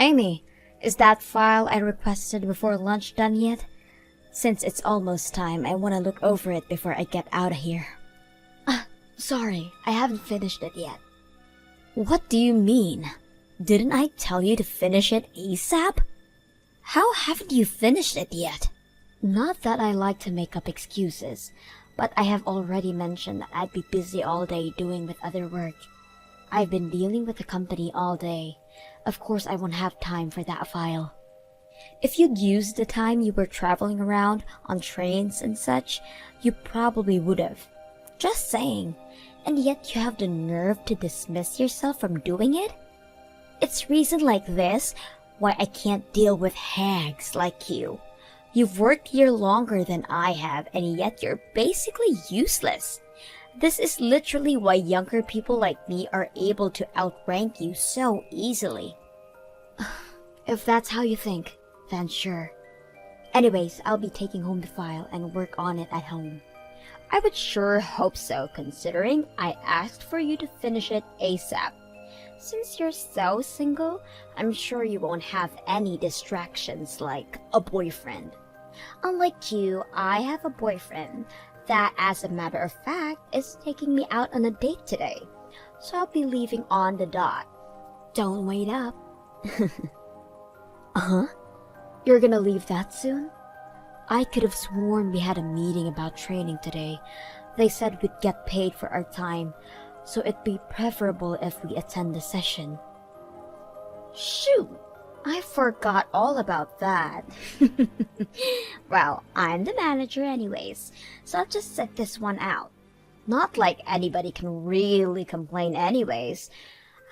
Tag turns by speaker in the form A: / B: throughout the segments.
A: Amy, is that file I requested before lunch done yet? Since it's almost time, I want to look over it before I get out of here. Sorry, I haven't finished it yet. What do you mean? Didn't I tell you to finish it ASAP? How haven't you finished it yet? Not that I like to make up excuses, but I have already mentioned that I'd be busy all day doing with other work. I've been dealing with the company all day. Of course I won't have time for that file. If you'd used the time you were traveling around on trains and such, you probably would have. Just saying. And yet you have the nerve to dismiss yourself from doing it? It's reason like this why I can't deal with hags like you. You've worked here longer than I have, and yet you're basically useless. This is literally why younger people like me are able to outrank you so easily. If that's how you think, then sure. Anyways, I'll be taking home the file and work on it at home. I would sure hope so, considering I asked for you to finish it ASAP. Since you're so single, I'm sure you won't have any distractions like a boyfriend. Unlike you, I have a boyfriend that, as a matter of fact, is taking me out on a date today. So I'll be leaving on the dot. Don't wait up. Uh-huh. You're gonna leave that soon? I could have sworn we had a meeting about training today. They said we'd get paid for our time, so it'd be preferable if we attend the session. Shoot! I forgot all about that. Well, I'm the manager anyways, so I'll just sit this one out. Not like anybody can really complain anyways.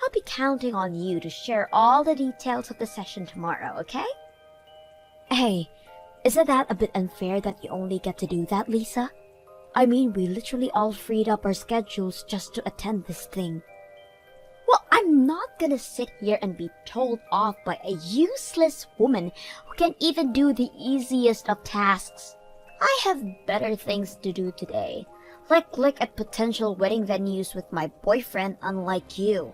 A: I'll be counting on you to share all the details of the session tomorrow, okay? Hey, isn't that a bit unfair that you only get to do that, Lisa? I mean, we literally all freed up our schedules just to attend this thing. Well, I'm not gonna sit here and be told off by a useless woman who can't even do the easiest of tasks. I have better things to do today, like look at potential wedding venues with my boyfriend, unlike you.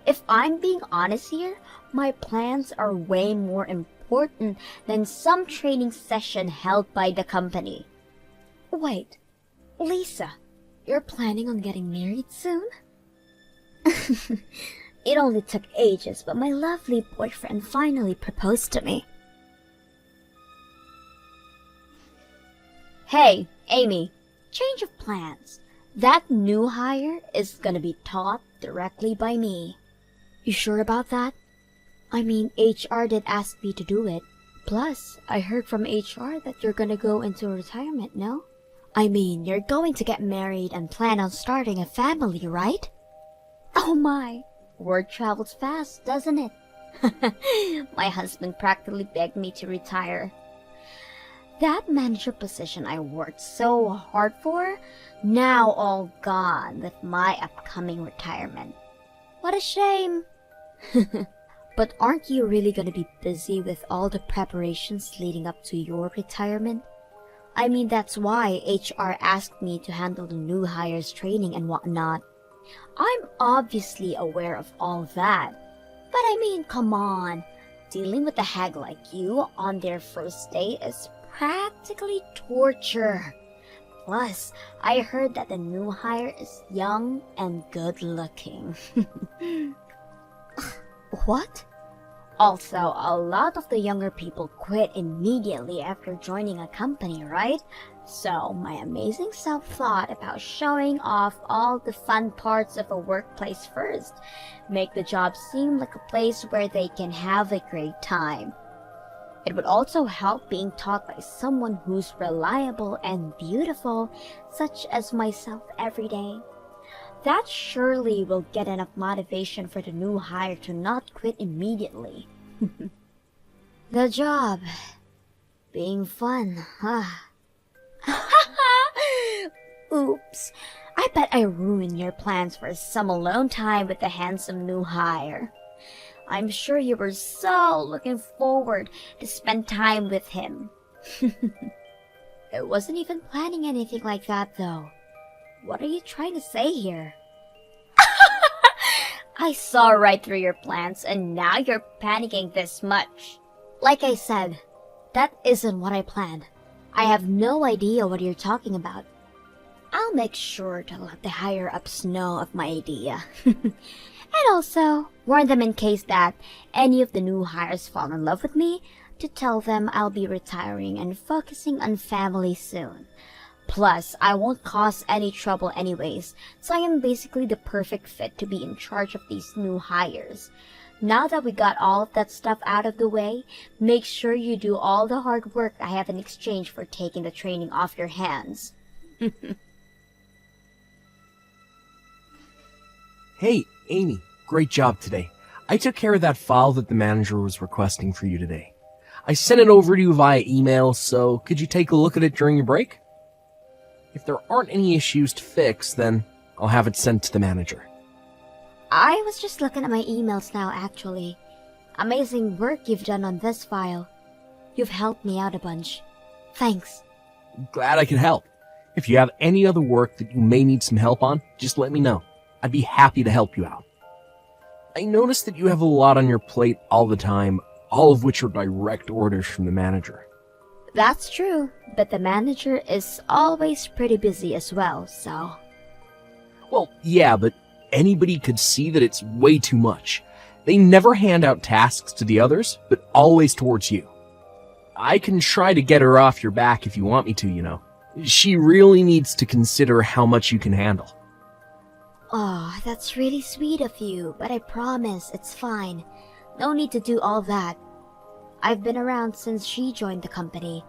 A: If I'm being honest here, my plans are way more important than some training session held by the company. Wait, Lisa, you're planning on getting married soon? It only took ages, but my lovely boyfriend finally proposed to me. Hey, Amy, change of plans. That new hire is gonna be taught directly by me. You sure about that? I mean, HR did ask me to do it. Plus, I heard from HR that you're gonna go into retirement, no? I mean, you're going to get married and plan on starting a family, right? Oh my, word travels fast, doesn't it? My husband practically begged me to retire. That manager position I worked so hard for, now all gone with my upcoming retirement. What a shame. But aren't you really going to be busy with all the preparations leading up to your retirement? I mean, that's why HR asked me to handle the new hires training and whatnot. I'm obviously aware of all that. But I mean, come on. Dealing with a hag like you on their first day is practically torture. Plus, I heard that the new hire is young and good looking. What? Also, a lot of the younger people quit immediately after joining a company, right? So, my amazing self thought about showing off all the fun parts of a workplace first. Make the job seem like a place where they can have a great time. It would also help being taught by someone who's reliable and beautiful, such as myself every day. That surely will get enough motivation for the new hire to not quit immediately. The job being fun, huh? Oops. I bet I ruined your plans for some alone time with the handsome new hire. I'm sure you were so looking forward to spend time with him. I wasn't even planning anything like that, though. What are you trying to say here? I saw right through your plans and now you're panicking this much. Like I said, that isn't what I planned. I have no idea what you're talking about. I'll make sure to let the higher-ups know of my idea. And also, warn them in case that any of the new hires fall in love with me, to tell them I'll be retiring and focusing on family soon. Plus, I won't cause any trouble anyways, so I am basically the perfect fit to be in charge of these new hires. Now that we got all of that stuff out of the way, make sure you do all the hard work I have in exchange for taking the training off your hands.
B: Hey, Amy, great job today. I took care of that file that the manager was requesting for you today. I sent it over to you via email, so could you take a look at it during your break? If there aren't any issues to fix, then I'll have it sent to the manager.
A: I was just looking at my emails now, actually. Amazing work you've done on this file. You've helped me out a bunch. Thanks.
B: Glad I could help. If you have any other work that you may need some help on, just let me know. I'd be happy to help you out. I noticed that you have a lot on your plate all the time, all of which are direct orders from the manager.
A: That's true, but the manager is always pretty busy as well, so...
B: Well, yeah, but anybody could see that it's way too much. They never hand out tasks to the others, but always towards you. I can try to get her off your back if you want me to, you know. She really needs to consider how much you can handle.
A: Oh, that's really sweet of you, but I promise it's fine. No need to do all that. I've been around since she joined the company.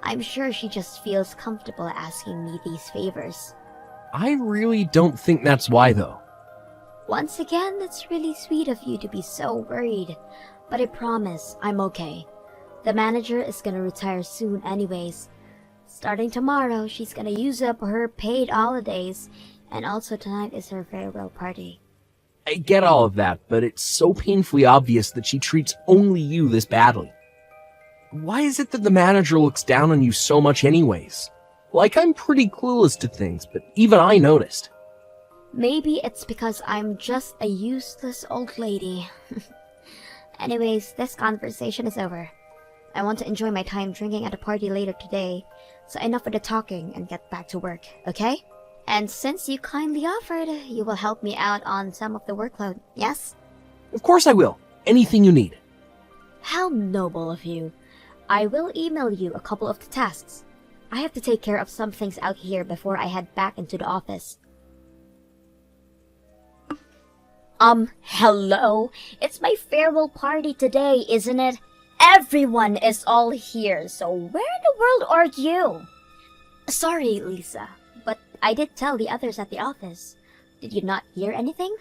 A: I'm sure she just feels comfortable asking me these favors.
B: I really don't think that's why, though.
A: Once again, it's really sweet of you to be so worried, but I promise I'm okay. The manager is gonna retire soon anyways. Starting tomorrow, she's gonna use up her paid holidays, and also tonight is her farewell party.
B: I get all of that, but it's so painfully obvious that she treats only you this badly. Why is it that the manager looks down on you so much anyways? Like, I'm pretty clueless to things, but even I noticed.
A: Maybe it's because I'm just a useless old lady. Anyways, this conversation is over. I want to enjoy my time drinking at a party later today, so enough of the talking and get back to work, okay? And since you kindly offered, you will help me out on some of the workload, yes?
B: Of course I will. Anything you need.
A: How noble of you. I will email you a couple of the tasks. I have to take care of some things out here before I head back into the office. Hello? It's my farewell party today, isn't it? Everyone is all here, so where in the world are you? Sorry, Lisa, but I did tell the others at the office. Did you not hear anything?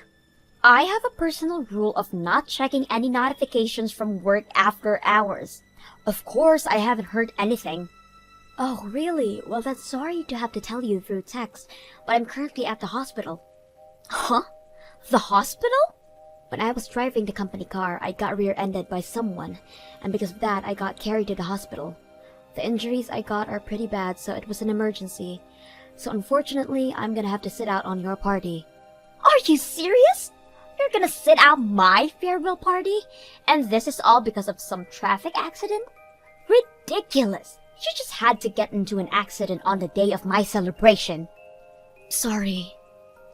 A: I have a personal rule of not checking any notifications from work after hours. Of course, I haven't heard anything. Oh, really? Well, that's sorry to have to tell you through text, but I'm currently at the hospital. Huh? The hospital? When I was driving the company car, I got rear-ended by someone, and because of that, I got carried to the hospital. The injuries I got are pretty bad, so it was an emergency. So unfortunately, I'm gonna have to sit out on your party. Are you serious? You're gonna sit out my farewell party? And this is all because of some traffic accident? Ridiculous! You just had to get into an accident on the day of my celebration. Sorry.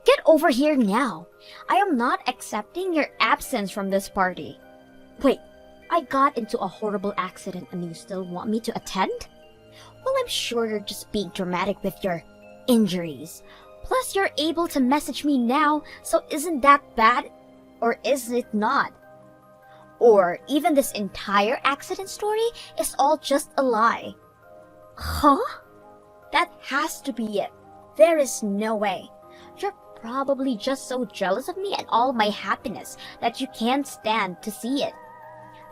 A: Get over here now. I am not accepting your absence from this party. Wait, I got into a horrible accident and you still want me to attend? Well, I'm sure you're just being dramatic with your injuries. Plus, you're able to message me now, so isn't that bad? Or is it not? Or even this entire accident story is all just a lie. Huh? That has to be it. There is no way. You're probably just so jealous of me and all my happiness that you can't stand to see it.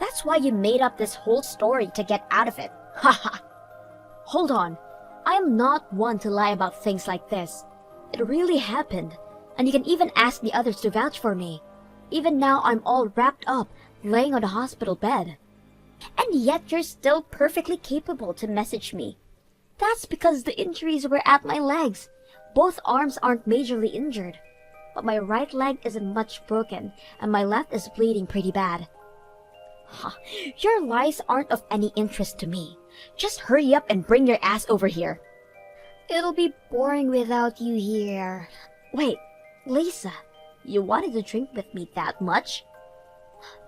A: That's why you made up this whole story to get out of it. Haha. Hold on. I am not one to lie about things like this. It really happened, and you can even ask the others to vouch for me. Even now, I'm all wrapped up, laying on the hospital bed. And yet you're still perfectly capable to message me. That's because the injuries were at my legs. Both arms aren't majorly injured. but my right leg isn't much broken, and my left is bleeding pretty bad. Huh. Your lies aren't of any interest to me. Just hurry up and bring your ass over here. It'll be boring without you here. Wait, Lisa, you wanted to drink with me that much?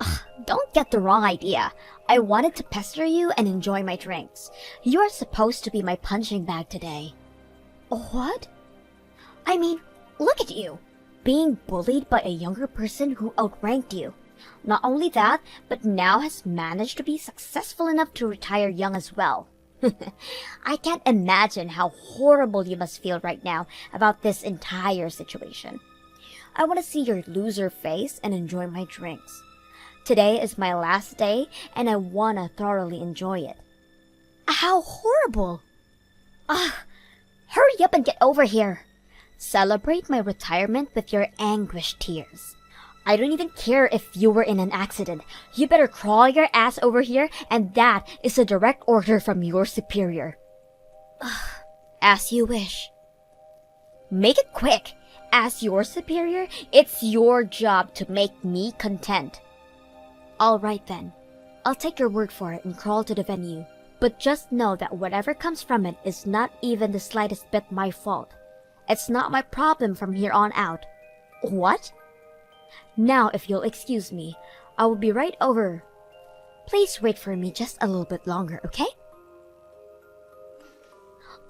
A: Ugh, don't get the wrong idea. I wanted to pester you and enjoy my drinks. You're supposed to be my punching bag today. What? I mean, look at you. Being bullied by a younger person who outranked you. Not only that, but now has managed to be successful enough to retire young as well. I can't imagine how horrible you must feel right now about this entire situation. I want to see your loser face and enjoy my drinks. Today is my last day, and I want to thoroughly enjoy it. How horrible! Hurry up and get over here. Celebrate my retirement with your anguished tears. I don't even care if you were in an accident. You better crawl your ass over here, and that is a direct order from your superior. As you wish. Make it quick. As your superior, it's your job to make me content. All right then. I'll take your word for it and crawl to the venue. But just know that whatever comes from it is not even the slightest bit my fault. It's not my problem from here on out. What? Now, if you'll excuse me, I will be right over. Please wait for me just a little bit longer, okay?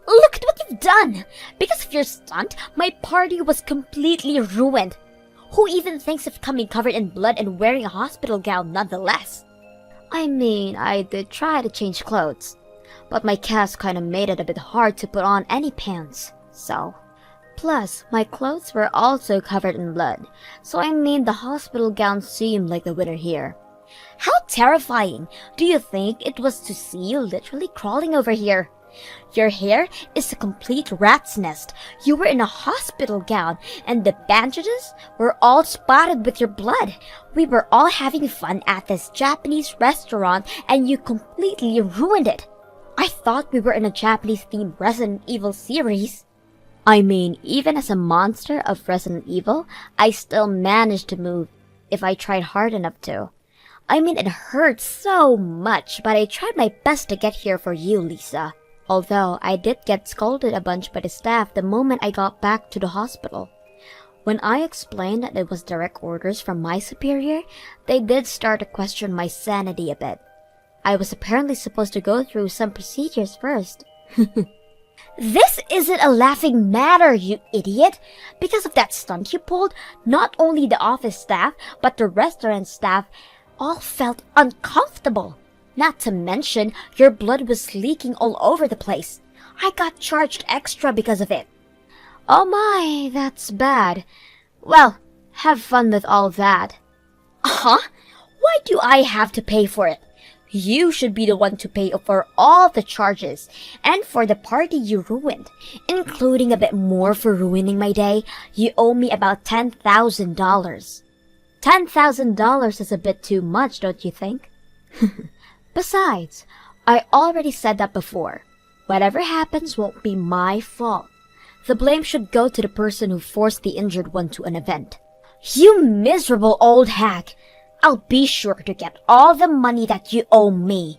A: Look at what you've done! Because of your stunt, my party was completely ruined. Who even thinks of coming covered in blood and wearing a hospital gown nonetheless? I mean, I did try to change clothes, but my cast kinda made it a bit hard to put on any pants, so... Plus, my clothes were also covered in blood, so I made the hospital gown seem like the winner here. How terrifying! Do you think it was to see you literally crawling over here? Your hair is a complete rat's nest. You were in a hospital gown, and the bandages were all spotted with your blood. We were all having fun at this Japanese restaurant, and you completely ruined it. I thought we were in a Japanese-themed Resident Evil series. I mean, even as a monster of Resident Evil, I still managed to move if I tried hard enough to. I mean, it hurt so much, but I tried my best to get here for you, Lisa. Although, I did get scolded a bunch by the staff the moment I got back to the hospital. When I explained that it was direct orders from my superior, they did start to question my sanity a bit. I was apparently supposed to go through some procedures first. This isn't a laughing matter, you idiot! Because of that stunt you pulled, not only the office staff, but the restaurant staff all felt uncomfortable. Not to mention, your blood was leaking all over the place. I got charged extra because of it. Oh my, that's bad. Well, have fun with all that. Huh? Why do I have to pay for it? You should be the one to pay for all the charges, and for the party you ruined, including a bit more for ruining my day. You owe me about $10,000. $10,000 is a bit too much, don't you think? Besides, I already said that before. Whatever happens won't be my fault. The blame should go to the person who forced the injured one to an event. You miserable old hag! I'll be sure to get all the money that you owe me.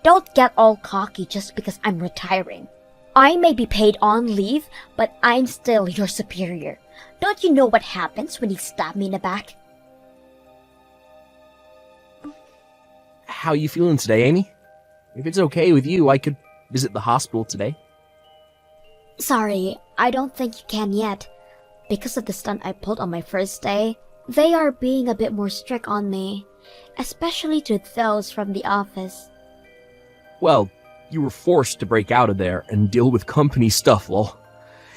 A: Don't get all cocky just because I'm retiring. I may be paid on leave, but I'm still your superior. Don't you know what happens when you stab me in the back?
B: How you feeling today, Amy? If it's okay with you, I could visit the hospital today.
A: Sorry, I don't think you can yet. Because of the stunt I pulled on my first day, they are being a bit more strict on me, especially to those from the office.
B: Well, you were forced to break out of there and deal with company stuff, lol.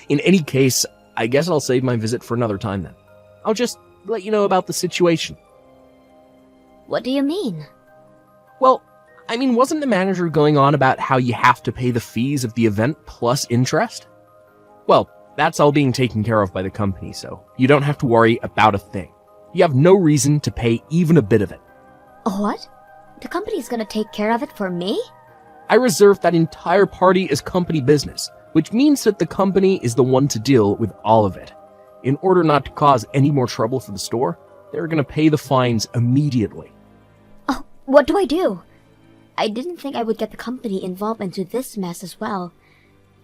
B: In any case, I guess I'll save my visit for another time then. I'll just let you know about the situation.
A: What do you mean?
B: Well, I mean, wasn't the manager going on about how you have to pay the fees of the event plus interest? Well, that's all being taken care of by the company, so you don't have to worry about a thing. You have no reason to pay even a bit of it.
A: What? The company's gonna take care of it for me?
B: I reserved that entire party as company business, which means that the company is the one to deal with all of it. In order not to cause any more trouble for the store, they're gonna pay the fines immediately.
A: Oh, what do I do? I didn't think I would get the company involved into this mess as well.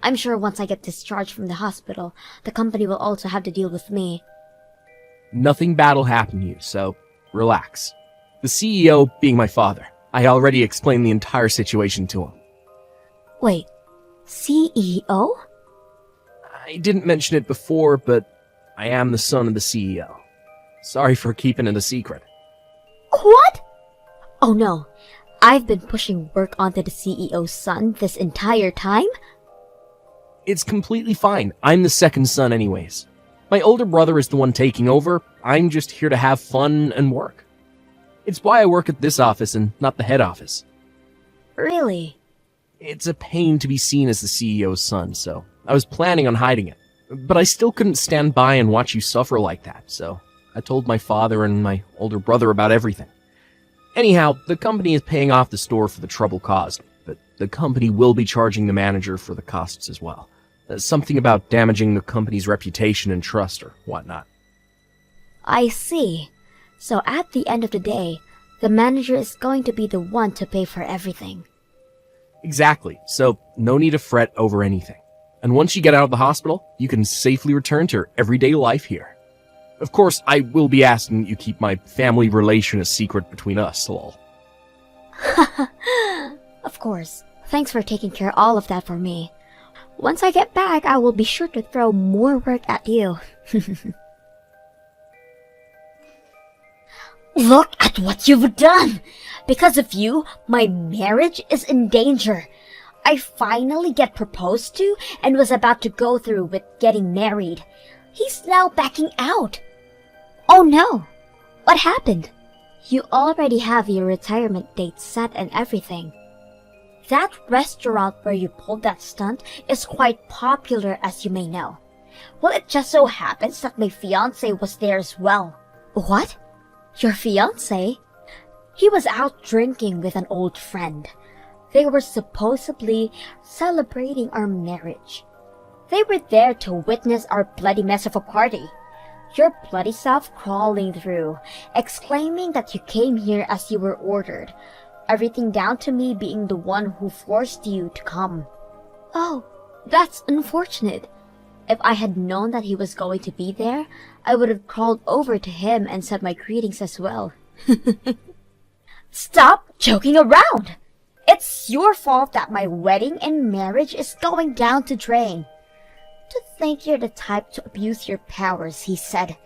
A: I'm sure once I get discharged from the hospital, the company will also have to deal with me.
B: Nothing bad will happen to you, so relax. The CEO being my father, I already explained the entire situation to him.
A: Wait, CEO?
B: I didn't mention it before, but I am the son of the CEO. Sorry for keeping it a secret.
A: What? Oh no, I've been pushing work onto the CEO's son this entire time?
B: It's completely fine. I'm the second son anyways. My older brother is the one taking over. I'm just here to have fun and work. It's why I work at this office and not the head office.
A: Really?
B: It's a pain to be seen as the CEO's son, so I was planning on hiding it. But I still couldn't stand by and watch you suffer like that, so I told my father and my older brother about everything. Anyhow, the company is paying off the store for the trouble caused, but the company will be charging the manager for the costs as well. Something about damaging the company's reputation and trust or whatnot.
A: I see. So at the end of the day, the manager is going to be the one to pay for everything.
B: Exactly, so no need to fret over anything. And once you get out of the hospital, you can safely return to your everyday life here. Of course, I will be asking that you keep my family relation a secret between us, lol.
A: Of course. Thanks for taking care of all of that for me. Once I get back, I will be sure to throw more work at you. Look at what you've done! Because of you, my marriage is in danger. I finally get proposed to and was about to go through with getting married. He's now backing out. Oh no! What happened? You already have your retirement date set and everything. That restaurant where you pulled that stunt is quite popular, as you may know. Well, it just so happens that my fiancé was there as well. What? Your fiancé? He was out drinking with an old friend. They were supposedly celebrating our marriage. They were there to witness our bloody mess of a party. Your bloody self crawling through, exclaiming that you came here as you were ordered. Everything down to me being the one who forced you to come. Oh, that's unfortunate. If I had known that he was going to be there, I would have crawled over to him and said my greetings as well. Stop joking around! It's your fault that my wedding and marriage is going down the drain. To think you're the type to abuse your powers, he said.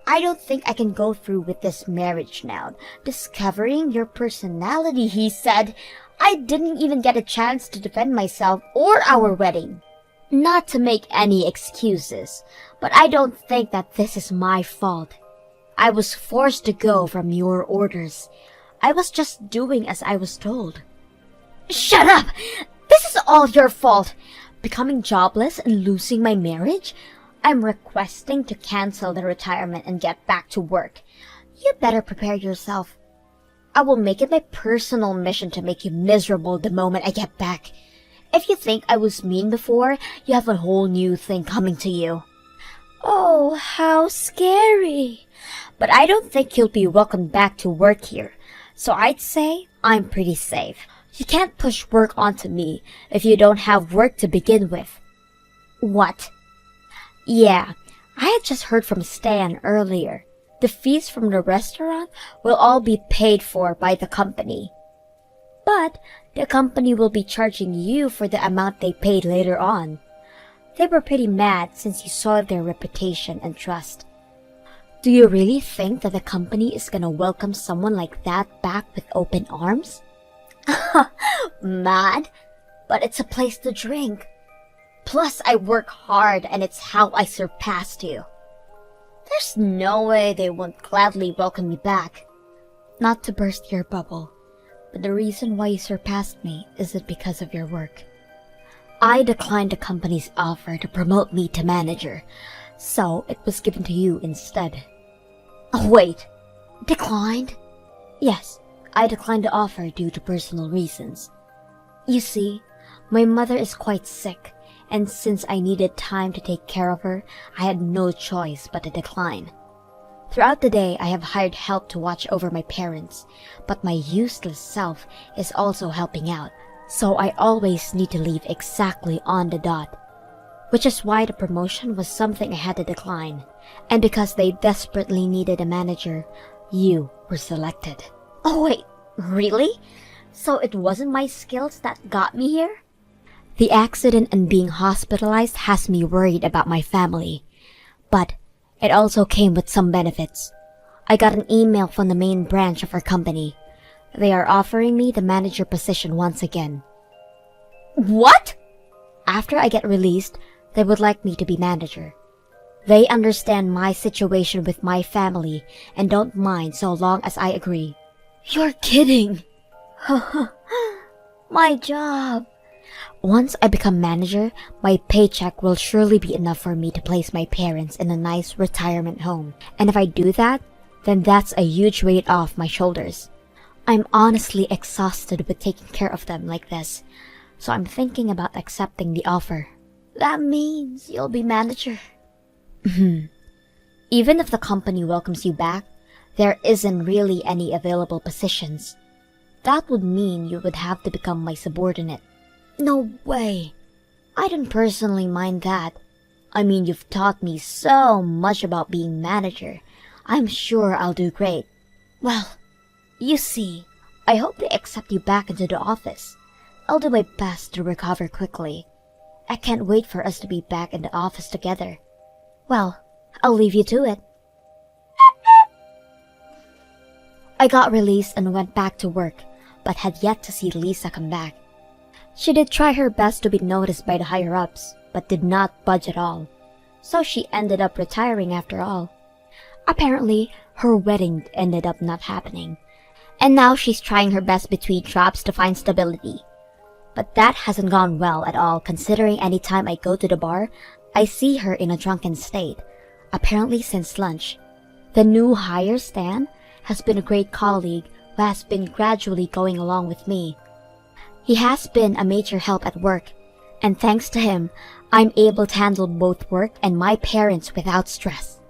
A: I don't think I can go through with this marriage now. Discovering your personality, he said. I didn't even get a chance to defend myself or our wedding. Not to make any excuses, but I don't think that this is my fault. I was forced to go from your orders. I was just doing as I was told. Shut up! This is all your fault. Becoming jobless and losing my marriage? I'm requesting to cancel the retirement and get back to work. You better prepare yourself. I will make it my personal mission to make you miserable the moment I get back. If you think I was mean before, you have a whole new thing coming to you. Oh, how scary. But I don't think you'll be welcomed back to work here. So I'd say I'm pretty safe. You can't push work onto me if you don't have work to begin with. What? Yeah, I had just heard from Stan earlier. The fees from the restaurant will all be paid for by the company. But the company will be charging you for the amount they paid later on. They were pretty mad since you saw their reputation and trust. Do you really think that the company is gonna welcome someone like that back with open arms? Mad? But it's a place to drink. Plus, I work hard and it's how I surpassed you. There's no way they won't gladly welcome me back. Not to burst your bubble, but the reason why you surpassed me isn't because of your work. I declined the company's offer to promote me to manager, so it was given to you instead. Oh, wait. Declined? Yes, I declined the offer due to personal reasons. You see, my mother is quite sick, and since I needed time to take care of her, I had no choice but to decline. Throughout the day, I have hired help to watch over my parents, but my useless self is also helping out, so I always need to leave exactly on the dot. Which is why the promotion was something I had to decline, and because they desperately needed a manager, you were selected. Oh wait, really? So it wasn't my skills that got me here? The accident and being hospitalized has me worried about my family, but it also came with some benefits. I got an email from the main branch of our company. They are offering me the manager position once again. What? After I get released, they would like me to be manager. They understand my situation with my family and don't mind so long as I agree. You're kidding! My job! Once I become manager, my paycheck will surely be enough for me to place my parents in a nice retirement home. And if I do that, then that's a huge weight off my shoulders. I'm honestly exhausted with taking care of them like this, so I'm thinking about accepting the offer. That means you'll be manager. Even if the company welcomes you back, there isn't really any available positions. That would mean you would have to become my subordinate. No way. I don't personally mind that. I mean, you've taught me so much about being manager. I'm sure I'll do great. Well, you see, I hope they accept you back into the office. I'll do my best to recover quickly. I can't wait for us to be back in the office together. Well, I'll leave you to it. I got released and went back to work, but had yet to see Lisa come back. She did try her best to be noticed by the higher-ups, but did not budge at all. So she ended up retiring after all. Apparently, her wedding ended up not happening. And now she's trying her best between jobs to find stability. But that hasn't gone well at all considering any time I go to the bar, I see her in a drunken state, apparently since lunch. The new hire, Stan, has been a great colleague who has been gradually going along with me. He has been a major help at work, and thanks to him, I'm able to handle both work and my parents without stress.